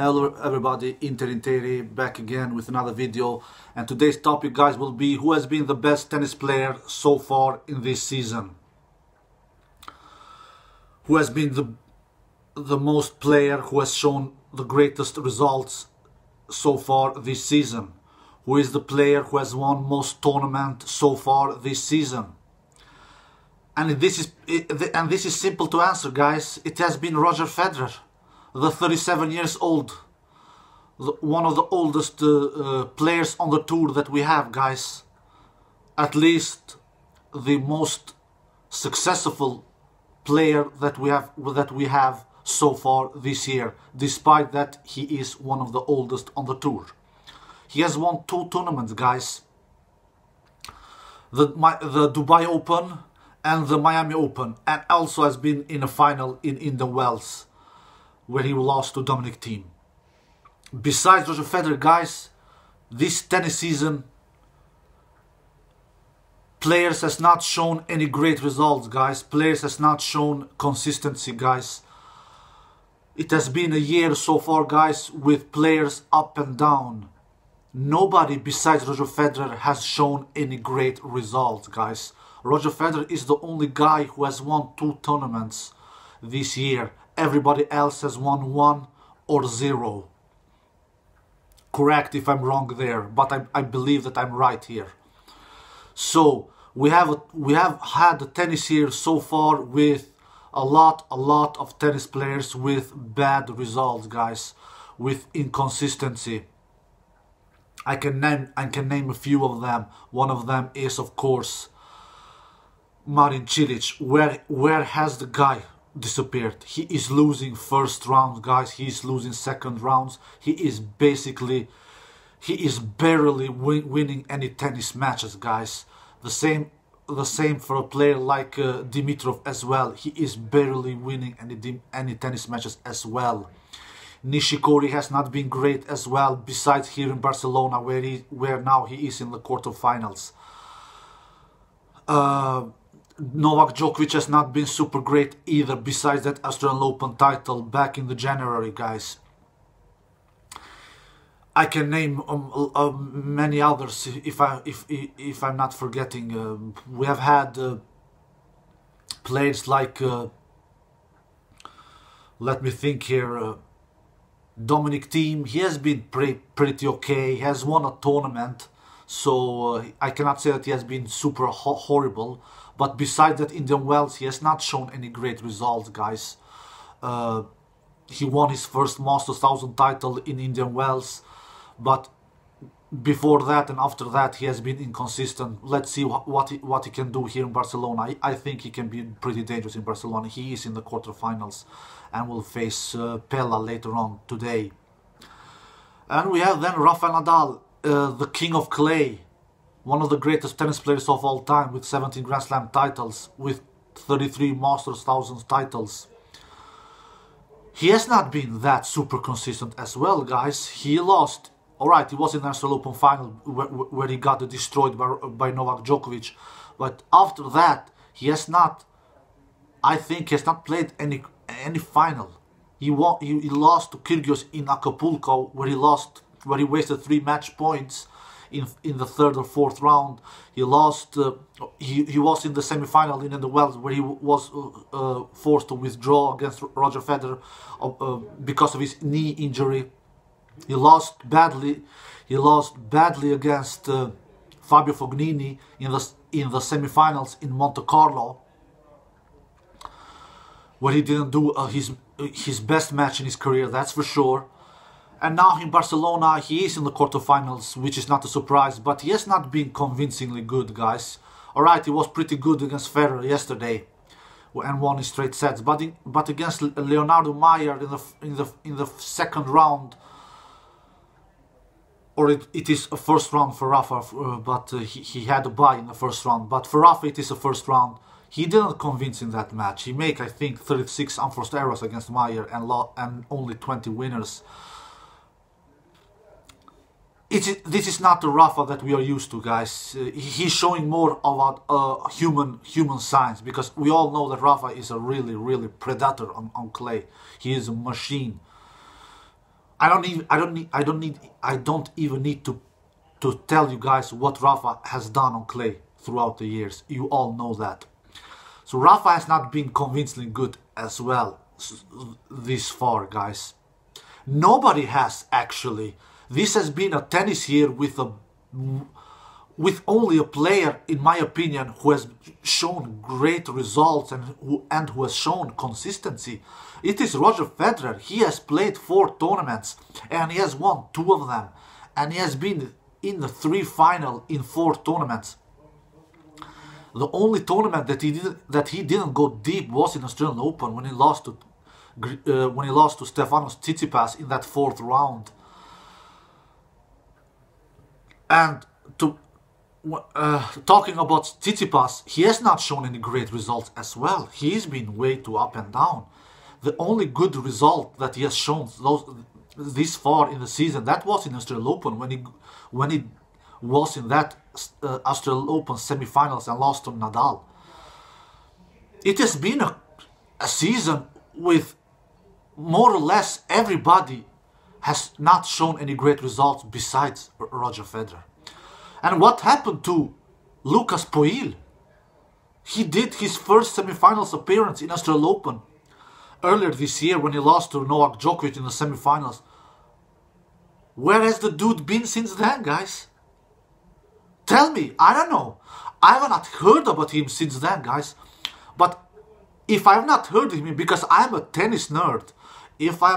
Hello everybody, Inter back again with another video, and today's topic, guys, will be who has been the best tennis player so far in this season. Who has been the most player who has shown the greatest results so far this season. Who is the player who has won most tournaments so far this season. And this is simple to answer, guys. It has been Roger Federer, the 37 years old, one of the oldest players on the tour that we have, guys. At least the most successful player that we have so far this year, despite that he is one of the oldest on the tour. He has won 2 tournaments, guys. The Dubai Open and the Miami Open, and also has been in a final in Indian Wells, where he lost to Dominic Thiem. Besides Roger Federer, guys, this tennis season, players has not shown any great results, guys. Players has not shown consistency, guys. It has been a year so far, guys, with players up and down. Nobody besides Roger Federer has shown any great results, guys. Roger Federer is the only guy who has won 2 tournaments this year. Everybody else has won 1 or 0. Correct if I'm wrong there, but I believe that I'm right here. So we have had a tennis year so far with a lot of tennis players with bad results, guys, with inconsistency. I can name a few of them. One of them is, of course, Marin Cilic. Where has the guy disappeared? He is losing first round, guys. He is losing second rounds. He is barely winning any tennis matches, guys. The same for a player like Dimitrov as well. He is barely winning any tennis matches as well. Nishikori has not been great as well, besides here in Barcelona, where now he is in the quarterfinals. Novak Djokovic has not been super great either, besides that Australian Open title back in the January, guys. I can name many others if I'm not forgetting. We have had players like let me think here. Dominic Thiem. He has been pretty okay. He has won a tournament, so I cannot say that he has been super horrible. But besides that, Indian Wells, he has not shown any great results, guys. He won his first Masters 1000 title in Indian Wells, but before that and after that, he has been inconsistent. Let's see what he can do here in Barcelona. I think he can be pretty dangerous in Barcelona. He is in the quarterfinals and will face Pella later on today. And we have then Rafael Nadal, the king of clay, one of the greatest tennis players of all time, with 17 Grand Slam titles, with 33 Masters 1000 titles. He has not been that super consistent as well, guys. He lost. Alright, he was in the Australian Open final where he got destroyed by Novak Djokovic. But after that, he has not, I think he has not played any final. He lost to Kyrgios in Acapulco, where he wasted 3 match points in the 3rd or 4th round. He lost. He was in the semi-final in the Wells, where he was forced to withdraw against Roger Federer because of his knee injury. He lost badly. He lost badly against Fabio Fognini in the semi-finals in Monte Carlo, where he didn't do his best match in his career, that's for sure. And now in Barcelona, he is in the quarterfinals, which is not a surprise, but he has not been convincingly good, guys. Alright, he was pretty good against Federer yesterday and won in straight sets, but against Leonardo Mayer in the second round, or it is a first round for Rafa, but he had a bye in the first round. But for Rafa, it is a first round. He didn't convince in that match. He made, I think, 36 unforced errors against Mayer and only 20 winners. This is not the Rafa that we are used to, guys. He's showing more about human signs, because we all know that Rafa is a really predator on clay. He is a machine. I don't even need to tell you guys what Rafa has done on clay throughout the years. You all know that. So Rafa has not been convincingly good as well this far, guys. Nobody has, actually. This has been a tennis year with only a player, in my opinion, who has shown great results and who has shown consistency. It is Roger Federer. He has played 4 tournaments and he has won 2 of them, and he has been in the 3 final in 4 tournaments. The only tournament that he didn't go deep was in Australian Open, when he lost to Stefanos Tsitsipas in that 4th round. And talking about Tsitsipas, he has not shown any great results as well. He's been way too up and down. The only good result that he has shown this far in the season, that was in Australian Open, when he was in that Australian Open semi-finals and lost to Nadal. It has been a season with more or less everybody has not shown any great results besides Roger Federer. And what happened to Lucas Pouille? He did his first semi-finals appearance in Australian Open earlier this year when he lost to Novak Djokovic in the semi-finals. Where has the dude been since then, guys? Tell me, I don't know. I have not heard about him since then, guys. But if I have not heard of him, because I am a tennis nerd, if I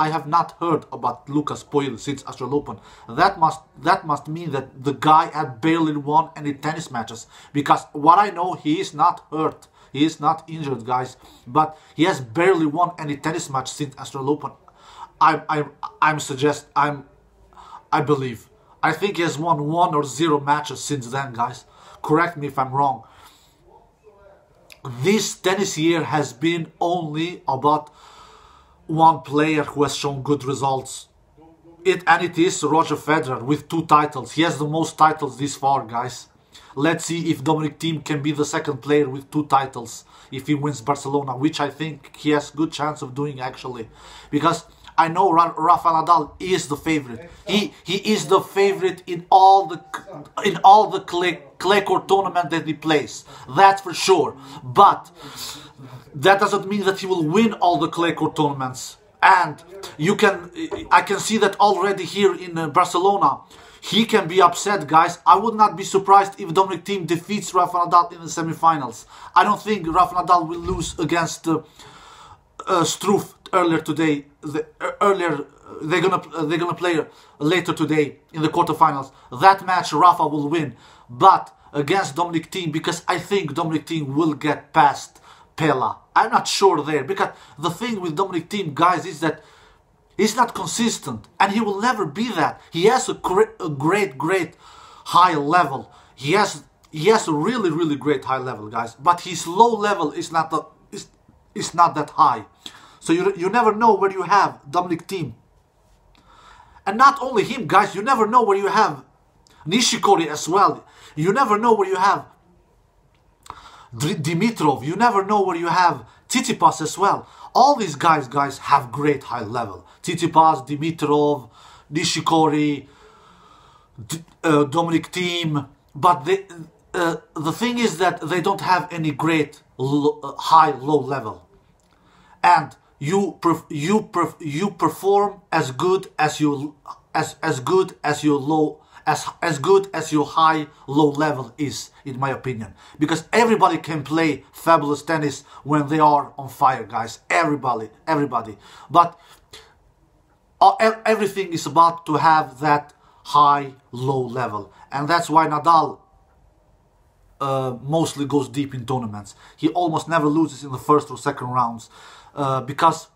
have not heard about Lucas Pouille since Australian Open, that must mean that the guy had barely won any tennis matches. Because what I know, he is not hurt, he is not injured, guys, but he has barely won any tennis match since Australian Open. I believe. I think he has won 1 or 0 matches since then, guys. Correct me if I'm wrong. This tennis year has been only about one player who has shown good results. And it is Roger Federer with 2 titles. He has the most titles this far, guys. Let's see if Dominic Thiem can be the second player with 2 titles if he wins Barcelona, which I think he has good chance of doing, actually. Because I know Rafael Nadal is the favorite. He is the favorite in all the clay court tournament that he plays. That's for sure. But that doesn't mean that he will win all the clay court tournaments. And I can see that already here in Barcelona. He can be upset, guys. I would not be surprised if Dominic Thiem defeats Rafael Nadal in the semi-finals. I don't think Rafael Nadal will lose against Struff earlier today. They're gonna play later today in the quarterfinals. That match Rafa will win, but against Dominic Thiem, because I think Dominic Thiem will get past Pella. I'm not sure there, because the thing with Dominic Thiem, guys, is that he's not consistent, and he will never be that. He has a great high level. He has a really great high level, guys. But his low level is not that high. So you never know where you have Dominic Thiem. And not only him, guys. You never know where you have Nishikori as well. You never know where you have Dimitrov. You never know where you have Tsitsipas as well. All these guys, have great high level. Tsitsipas, Dimitrov, Nishikori, Dominic Thiem. But the thing is that they don't have any great high-low level. And you perform as good as your high-low level is, in my opinion. Because everybody can play fabulous tennis when they are on fire, guys. Everybody. But everything is about to have that high-low level. And that's why Nadal mostly goes deep in tournaments. He almost never loses in the first or second rounds. Because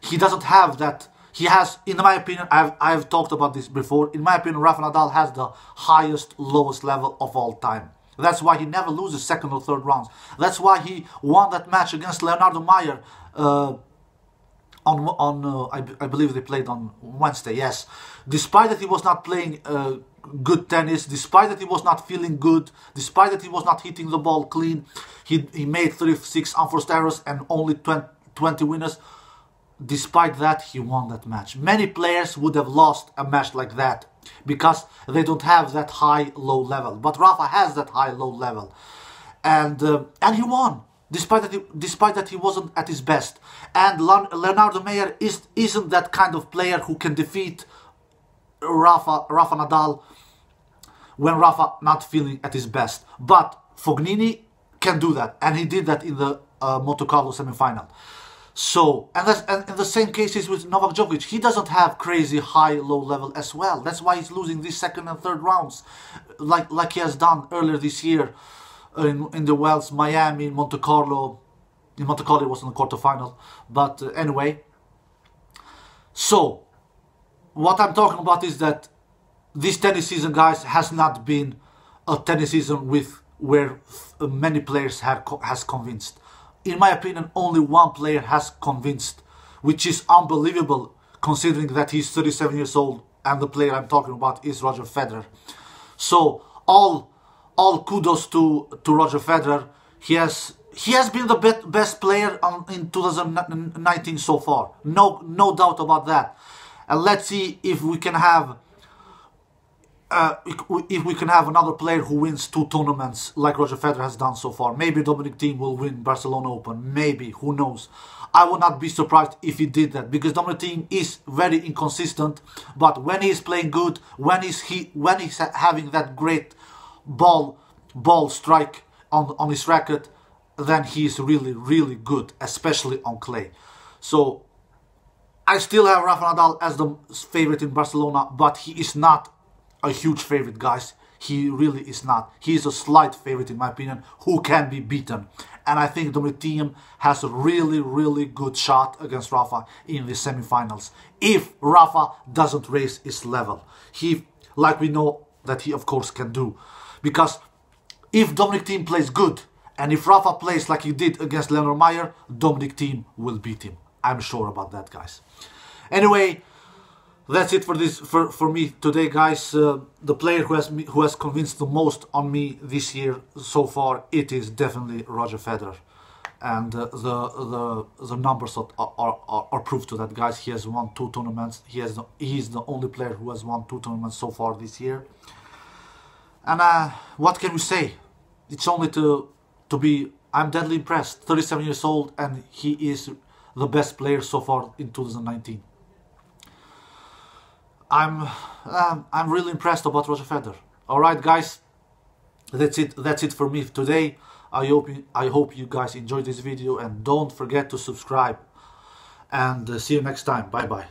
he doesn't have that. He has, in my opinion, I've talked about this before. In my opinion, Rafa Nadal has the highest, lowest level of all time. That's why he never loses second or third rounds. That's why he won that match against Leonardo Mayer. I believe they played on Wednesday. Yes, despite that he was not playing good tennis, despite that he was not feeling good, despite that he was not hitting the ball clean, he made 36 unforced errors and only 20 winners. despite that, he won that match. Many players would have lost a match like that because they don't have that high-low level. But Rafa has that high-low level, and he won despite that he wasn't at his best. And Leonardo Mayer isn't that kind of player who can defeat Rafa Nadal when Rafa not feeling at his best. But Fognini can do that, and he did that in the Monte Carlo semi-final. So, and in the same cases with Novak Djokovic, he doesn't have crazy high-low level as well. That's why he's losing these second and third rounds, like he has done earlier this year in the Wells, Miami, Monte Carlo. In Monte Carlo, it was in the quarterfinal. But anyway, so what I'm talking about is that this tennis season, guys, has not been a tennis season where many players has convinced. In my opinion, only one player has convinced, which is unbelievable considering that he's 37 years old and the player I'm talking about is Roger Federer. So all kudos to Roger Federer. He has been the best player in 2019 so far. No doubt about that. And let's see if we can have another player who wins 2 tournaments like Roger Federer has done so far. Maybe Dominic Thiem will win Barcelona Open. Maybe, who knows? I would not be surprised if he did that, because Dominic Thiem is very inconsistent. But when he is playing good, when he's having that great ball strike on his racket, then he is really good, especially on clay. So I still have Rafa Nadal as the favorite in Barcelona, but he is not a huge favorite, guys. He really is not. He is a slight favorite in my opinion, who can be beaten. And I think Dominic Thiem has a really good shot against Rafa in the semi-finals, if Rafa doesn't raise his level. Like we know that he of course can do. Because if Dominic Thiem plays good, and if Rafa plays like he did against Leonard Mayer, Dominic Thiem will beat him. I'm sure about that, guys. Anyway, that's it for me today, guys. The player who has convinced the most on me this year so far, it is definitely Roger Federer, and the numbers are proof to that, guys. He has won 2 tournaments. He is the only player who has won 2 tournaments so far this year. And what can we say? It's only to be. I'm deadly impressed. 37 years old, and he is the best player so far in 2019. I'm really impressed about Roger Federer. All right, guys, that's it for me today. I hope you guys enjoyed this video, and don't forget to subscribe. And see you next time. Bye bye.